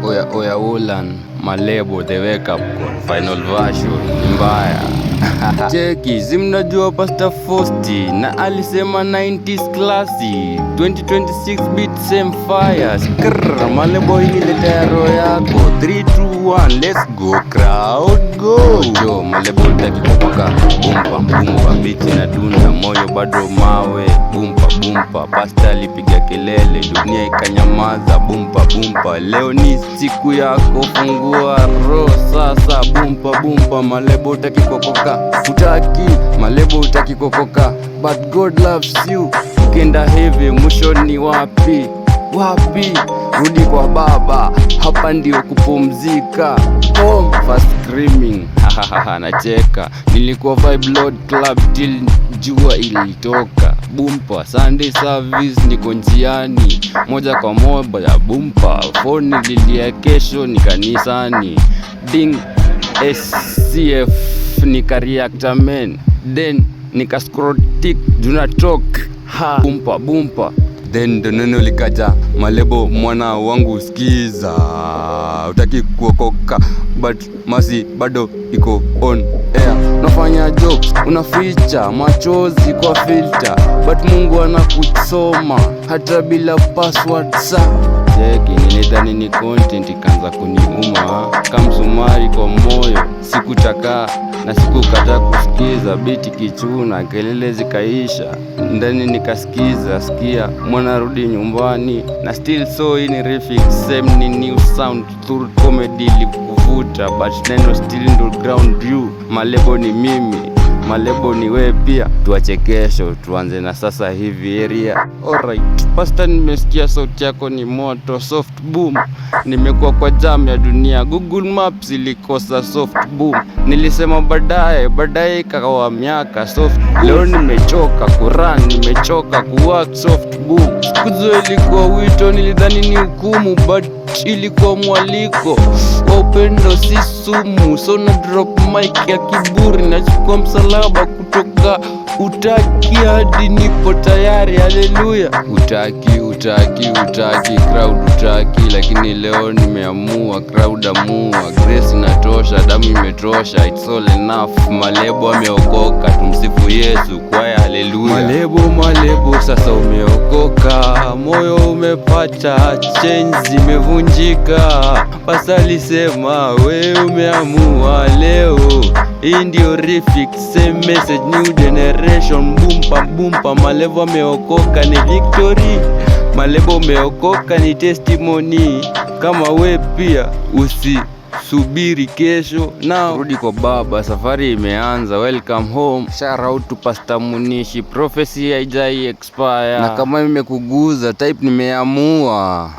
Oya Ulan, Malebo, the wake up call, final version, mbaya. Cheki, zimnajua Pastor Fosti na alisema 90s classy 2026 beat same fire. Skrrr, Malebo hii leta ya roho yako. 3, 2, 1, let's go crowd go. Yo, Malebo utaki kupoka. Bumpa, biti na dunda, moyo bado mawe. Bumpa, Pastor alipiga kelele, dunia ikanyamaza. Bumpa, leo ni siku yako, fungua roho sasa. Bumpa, Malebo utaki kupoka. Malebo utaki kokoka, but God loves you. Ukienda hivi mwisho ni wapi? Rudi kwa Baba, hapa ndio kupumzika. Home fast screaming, nacheka. Nilikuwa Vibe Lord Club till jua ilitoka. Bumpa, Sunday service niko njiani, moja kwa moja. Bumpa, phone lilia, kesho ni kanisani. Ding SCF nika react amen, then nika scroll tick do not talk. Bumpa then neno likaja, Malebo mwana wangu skiza, utaki kuokoka but masi bado iko on air. Unafanya jokes, unaficha machozi kwa filter, but Mungu anakusoma hata bila password sa. Cheki, nilidhani ni content, ikaanza kuniuma kamsumari kwa moyo. Sikutaka na sikukataa kusikiza, biti kichuna, kelele zikaisha, ndani nikasikiza. Sikia mwana rudi nyumbani, na still so hii ni refix, same ni new sound through comedy likuvuta, but neno still ndo ground view. Malebo ni mimi, Malebo ni we pia. Tuache kesho, tuanze na sasa hivi area. Alright, Pastor, nimesikia sauti yako ni moto. Soft boom, nimekuwa kwa jam ya dunia. Google Maps ilikosa soft boom. Nilisema baadaye ikawa miaka soft. Leo nimechoka kurun, nimechoka kuwork soft boom. Kuzo ilikuwa wito, nilidhani ni hukumu, but ilikuwa mwaliko wa upendo, si sumu. So na drop mic ya kiburi, nachukua msalaba kutoka utaki hadi nipo tayari. Haleluya. Utaki crowd utaki, lakini leo nimeamua crowd amua. Grace inatosha, damu imetosha, it's all enough. Malebo ameokoka, tumsifu Yesu kwaya. Haleluya. Malebo sasa umeokoka, moyo umepata change, zimevunjika. Pastor alisema we umeamua leo. Hii ndio refix, same message, new generation. Bumpa, Malebo ameokoka ni victory. Malebo umeokoka ni testimony. Kama we pia usisubiri kesho, na rudi kwa Baba, safari imeanza. Welcome home, shout out to Pastor Munishi. Prophecy haijai expire, na kama imekuguza type nimeamua.